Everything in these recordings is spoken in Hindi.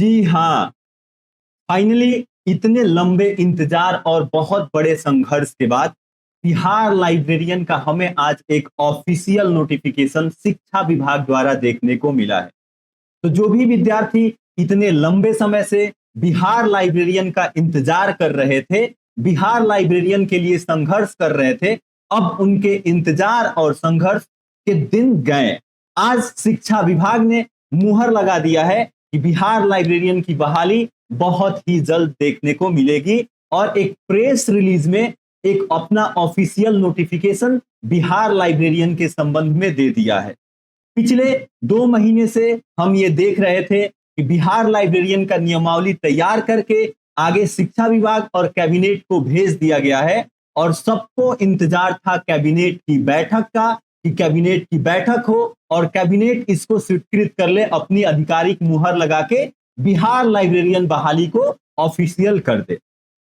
जी हाँ, फाइनली इतने लंबे इंतजार और बहुत बड़े संघर्ष के बाद बिहार लाइब्रेरियन का हमें आज एक ऑफिशियल नोटिफिकेशन शिक्षा विभाग द्वारा देखने को मिला है। तो जो भी विद्यार्थी इतने लंबे समय से बिहार लाइब्रेरियन का इंतजार कर रहे थे, बिहार लाइब्रेरियन के लिए संघर्ष कर रहे थे, अब उनके इंतजार और संघर्ष के दिन गए। आज शिक्षा विभाग ने मुहर लगा दिया है कि बिहार लाइब्रेरियन की बहाली बहुत ही जल्द देखने को मिलेगी और एक प्रेस रिलीज में एक अपना ऑफिशियल नोटिफिकेशन बिहार लाइब्रेरियन के संबंध में दे दिया है। पिछले 2 महीने से हम ये देख रहे थे कि बिहार लाइब्रेरियन का नियमावली तैयार करके आगे शिक्षा विभाग और कैबिनेट को भेज दिया गया है और सबको इंतजार था कैबिनेट की बैठक का कि कैबिनेट की बैठक हो और कैबिनेट इसको स्वीकृत कर ले, अपनी आधिकारिक मुहर लगा के बिहार लाइब्रेरियन बहाली को ऑफिशियल कर दे।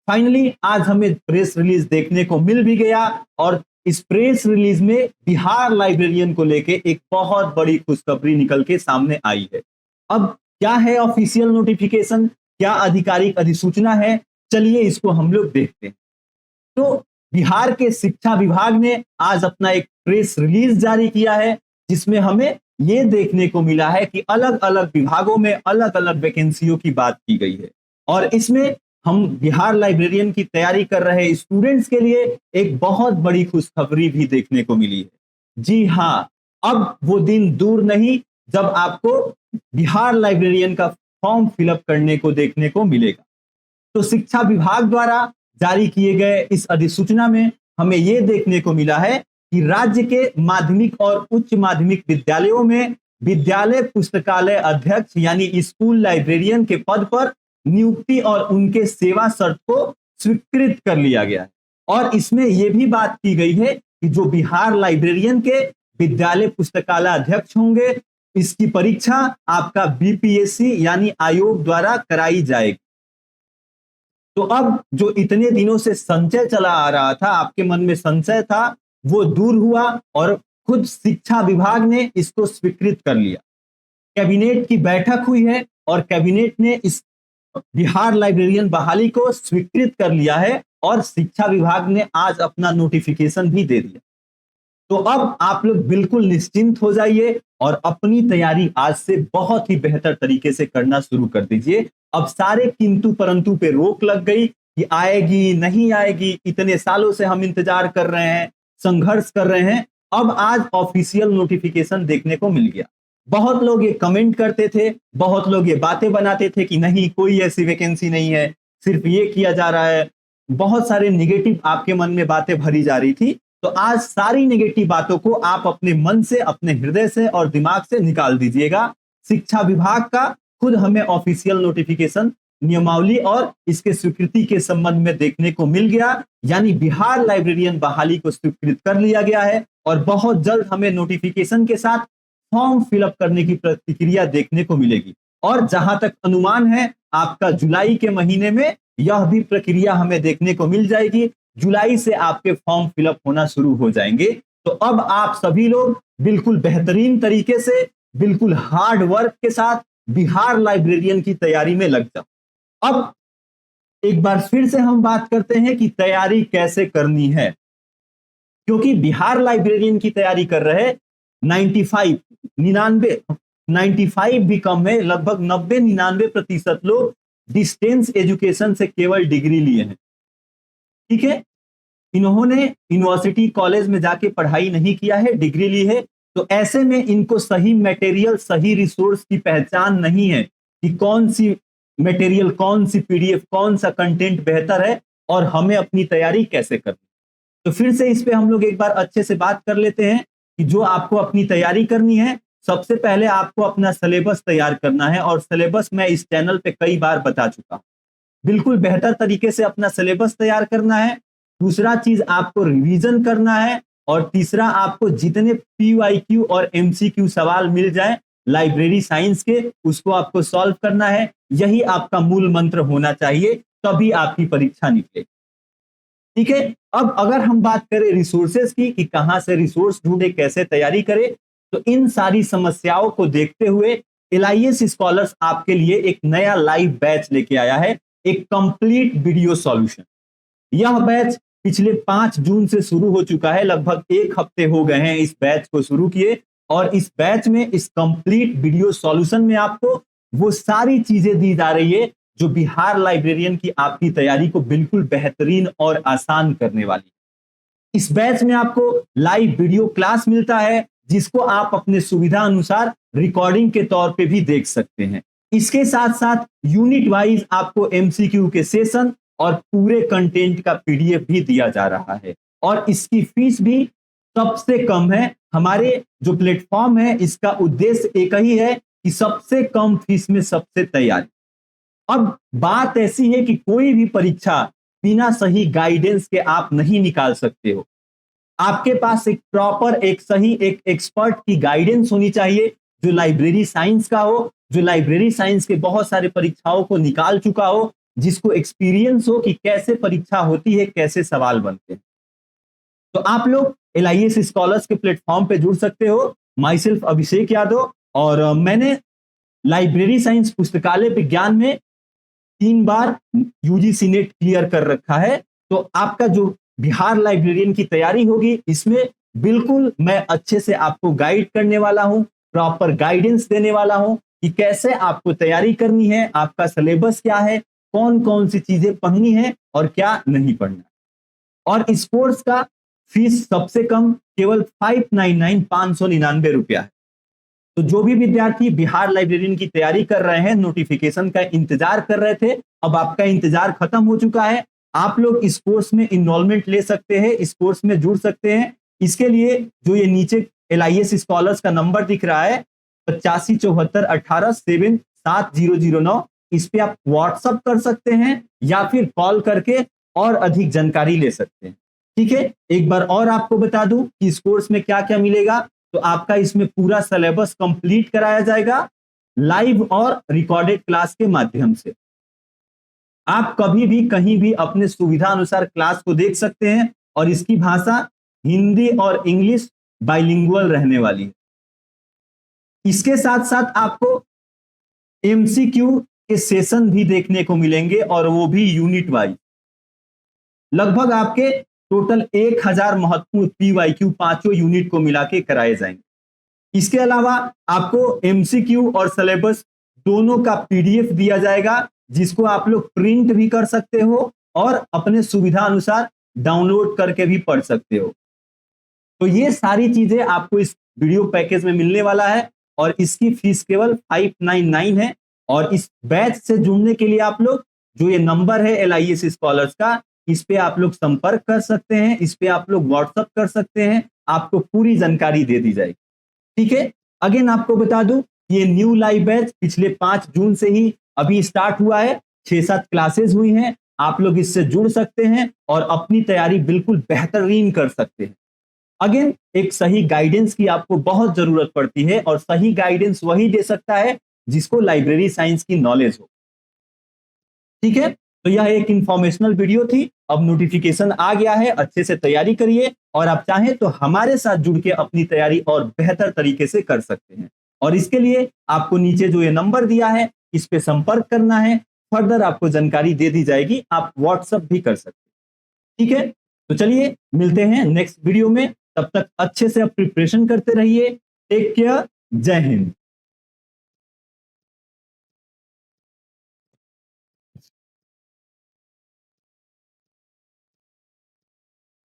फाइनली आज हमें प्रेस रिलीज देखने को मिल भी गया और इस प्रेस रिलीज में बिहार लाइब्रेरियन को लेके एक बहुत बड़ी खुशखबरी निकल के सामने आई है। अब क्या है ऑफिशियल नोटिफिकेशन, क्या आधिकारिक अधिसूचना है, चलिए इसको हम लोग देखते हैं। तो बिहार के शिक्षा विभाग ने आज अपना एक प्रेस रिलीज जारी किया है जिसमें हमें यह देखने को मिला है कि अलग अलग विभागों में अलग अलग वैकेंसियों की बात की गई है और इसमें हम बिहार लाइब्रेरियन की तैयारी कर रहे स्टूडेंट्स के लिए एक बहुत बड़ी खुशखबरी भी देखने को मिली है। जी हाँ, अब वो दिन दूर नहीं जब आपको बिहार लाइब्रेरियन का फॉर्म फिलअप करने को देखने को मिलेगा। तो शिक्षा विभाग द्वारा जारी किए गए इस अधिसूचना में हमें यह देखने को मिला है कि राज्य के माध्यमिक और उच्च माध्यमिक विद्यालयों में विद्यालय पुस्तकालय अध्यक्ष यानी स्कूल लाइब्रेरियन के पद पर नियुक्ति और उनके सेवा शर्त को स्वीकृत कर लिया गया है और इसमें यह भी बात की गई है कि जो बिहार लाइब्रेरियन के विद्यालय पुस्तकालय अध्यक्ष होंगे इसकी परीक्षा आपका बीपीएससी यानी आयोग द्वारा कराई जाएगी। तो अब जो इतने दिनों से संशय चला आ रहा था, आपके मन में संशय था, वो दूर हुआ और खुद शिक्षा विभाग ने इसको स्वीकृत कर लिया। कैबिनेट की बैठक हुई है और कैबिनेट ने इस बिहार लाइब्रेरियन बहाली को स्वीकृत कर लिया है और शिक्षा विभाग ने आज अपना नोटिफिकेशन भी दे दिया। तो अब आप लोग बिल्कुल निश्चिंत हो जाइए और अपनी तैयारी आज से बहुत ही बेहतर तरीके से करना शुरू कर दीजिए। अब सारे किंतु परंतु पे रोक लग गई कि आएगी नहीं आएगी, इतने सालों से हम इंतजार कर रहे हैं, संघर्ष कर रहे हैं, अब आज ऑफिशियल नोटिफिकेशन देखने को मिल गया। बहुत लोग ये कमेंट करते थे, बहुत लोग ये बातें बनाते थे कि नहीं कोई ऐसी वैकेंसी नहीं है, सिर्फ ये किया जा रहा है, बहुत सारे नेगेटिव आपके मन में बातें भरी जा रही थी। तो आज सारी नेगेटिव बातों को आप अपने मन से, अपने हृदय से और दिमाग से निकाल दीजिएगा। शिक्षा विभाग का खुद हमें ऑफिशियल नोटिफिकेशन नियमावली और इसके स्वीकृति के संबंध में देखने को मिल गया, यानी बिहार लाइब्रेरियन बहाली को स्वीकृत कर लिया गया है और बहुत जल्द हमें नोटिफिकेशन के साथ फॉर्म फिलअप करने की प्रतिक्रिया देखने को मिलेगी और जहां तक अनुमान है आपका जुलाई के महीने में यह भी प्रक्रिया हमें देखने को मिल जाएगी। जुलाई से आपके फॉर्म फिलअप होना शुरू हो जाएंगे। तो अब आप सभी लोग बिल्कुल बेहतरीन तरीके से, बिल्कुल हार्ड वर्क के साथ बिहार लाइब्रेरियन की तैयारी में लग जाओ। अब एक बार फिर से हम बात करते हैं कि तैयारी कैसे करनी है, क्योंकि बिहार लाइब्रेरियन की तैयारी कर रहे 95 भी कम है, लगभग 90-99% लोग डिस्टेंस एजुकेशन से केवल डिग्री लिए हैं। ठीक है, इन्होंने यूनिवर्सिटी कॉलेज में जाके पढ़ाई नहीं किया है, डिग्री ली है। तो ऐसे में इनको सही मटेरियल, सही रिसोर्स की पहचान नहीं है कि कौन सी मटेरियल, कौन सी पीडीएफ, कौन सा कंटेंट बेहतर है और हमें अपनी तैयारी कैसे करनी। तो फिर से इस पे हम लोग एक बार अच्छे से बात कर लेते हैं कि जो आपको अपनी तैयारी करनी है, सबसे पहले आपको अपना सिलेबस तैयार करना है और सिलेबस मैं इस चैनल पे कई बार बता चुका हूं। बिल्कुल बेहतर तरीके से अपना सिलेबस तैयार करना है। दूसरा चीज आपको रिवीजन करना है और तीसरा आपको जितने पीवाईक्यू और एमसीक्यू सवाल मिल जाए लाइब्रेरी साइंस के, उसको आपको सॉल्व करना है। यही आपका मूल मंत्र होना चाहिए, तभी आपकी परीक्षा निकले। ठीक है, अब अगर हम बात करें रिसोर्सेज की कि कहां से रिसोर्स ढूंढे, कैसे तैयारी करें, तो इन सारी समस्याओं को देखते हुए LIS स्कॉलर्स आपके लिए एक नया लाइव बैच लेके आया है, एक कंप्लीट वीडियो सॉल्यूशन। यह बैच पिछले 5 जून से शुरू हो चुका है, लगभग 1 हफ्ते हो गए हैं इस बैच को शुरू किए। और इस बैच में, इस कंप्लीट वीडियो सॉल्यूशन में आपको वो सारी चीजें दी जा रही है जो बिहार लाइब्रेरियन की आपकी तैयारी को बिल्कुल बेहतरीन और आसान करने वाली है। इस बैच में आपको लाइव वीडियो क्लास मिलता है, जिसको आप अपने सुविधा अनुसार रिकॉर्डिंग के तौर पे भी देख सकते हैं। इसके साथ साथ यूनिट वाइज आपको MCQ के सेशन और पूरे कंटेंट का PDF भी दिया जा रहा है। और इसकी फीस भी सबसे कम है। हमारे जो प्लेटफॉर्म है, इसका उद्देश्य एक ही है कि सबसे कम फीस में सबसे तैयारी। अब बात ऐसी है कि कोई भी परीक्षा बिना सही गाइडेंस के आप नहीं निकाल सकते हो। आपके पास एक प्रॉपर, एक सही, एक एक्सपर्ट की गाइडेंस होनी चाहिए, जो लाइब्रेरी साइंस का हो, जो लाइब्रेरी साइंस के बहुत सारे परीक्षाओं को निकाल चुका हो, जिसको एक्सपीरियंस हो कि कैसे परीक्षा होती है, कैसे सवाल बनते हैं। तो आप लोग LIS स्कॉलर्स के प्लेटफॉर्म पे जुड़ सकते हो। माई सेल्फ अभिषेक यादव, और मैंने लाइब्रेरी साइंस पुस्तकालय विज्ञान में 3 बार UGC नेट क्लियर कर रखा है। तो आपका जो बिहार लाइब्रेरियन की तैयारी होगी, इसमें बिल्कुल मैं अच्छे से आपको गाइड करने वाला हूं, प्रॉपर गाइडेंस देने वाला हूं कि कैसे आपको तैयारी करनी है, आपका सिलेबस क्या है, कौन कौन सी चीजें पढ़नी है और क्या नहीं पढ़ना। और इस कोर्स का फीस सबसे कम केवल 599 रुपया है। तो जो भी विद्यार्थी बिहार लाइब्रेरियन की तैयारी कर रहे हैं, नोटिफिकेशन का इंतजार कर रहे थे, अब आपका इंतजार खत्म हो चुका है। आप लोग इस कोर्स में इनरोलमेंट ले सकते हैं, इस कोर्स में जुड़ सकते हैं। इसके लिए जो ये नीचे LIS स्कॉलर्स का नंबर दिख रहा है 8574187709, इस पे आप व्हाट्सअप कर सकते हैं या फिर कॉल करके और अधिक जानकारी ले सकते हैं। ठीक है, एक बार और आपको बता दूं कि इस कोर्स में क्या क्या मिलेगा। तो आपका इसमें पूरा सिलेबस कंप्लीट कराया जाएगा, लाइव और रिकॉर्डेड क्लास के माध्यम से। आप कभी भी कहीं भी अपने सुविधा अनुसार क्लास को देख सकते हैं, और इसकी भाषा हिंदी और इंग्लिश बाइलिंगुअल रहने वाली है। इसके साथ साथ आपको MCQ के सेशन भी देखने को मिलेंगे, और वो भी यूनिट वाइज। लगभग आपके टोटल 1000 महत्वपूर्ण PYQ पांचों यूनिट को मिला के कराए जाएंगे। इसके अलावा आपको MCQ और सिलेबस दोनों का PDF दिया जाएगा, जिसको आप लोग प्रिंट भी कर सकते हो और अपने सुविधा अनुसार डाउनलोड करके भी पढ़ सकते हो। तो ये सारी चीजें आपको इस वीडियो पैकेज में मिलने वाला है, और इसकी फीस केवल 599 है। और इस बैच से जुड़ने के लिए आप लोग, जो ये नंबर है LIS स्कॉलर्स का, इस पे आप लोग संपर्क कर सकते हैं, इस पे आप लोग व्हाट्सएप कर सकते हैं, आपको पूरी जानकारी दे दी जाएगी। ठीक है, अगेन आपको बता दूं, ये न्यू लाइव बैच पिछले 5 जून से ही अभी स्टार्ट हुआ है। 6-7 क्लासेस हुई हैं, आप लोग इससे जुड़ सकते हैं और अपनी तैयारी बिल्कुल बेहतरीन कर सकते हैं। अगेन, एक सही गाइडेंस की आपको बहुत जरूरत पड़ती है, और सही गाइडेंस वही दे सकता है जिसको लाइब्रेरी साइंस की नॉलेज हो। ठीक है, तो यह एक इंफॉर्मेशनल वीडियो थी। अब नोटिफिकेशन आ गया है, अच्छे से तैयारी करिए, और आप चाहें तो हमारे साथ जुड़ के अपनी तैयारी और बेहतर तरीके से कर सकते हैं। और इसके लिए आपको नीचे जो ये नंबर दिया है, इस पे संपर्क करना है, फर्दर आपको जानकारी दे दी जाएगी, आप व्हाट्सएप भी कर सकते हैं। ठीक है, तो चलिए मिलते हैं नेक्स्ट वीडियो में। तब तक अच्छे से आप प्रिपरेशन करते रहिए। टेक केयर, जय हिंद।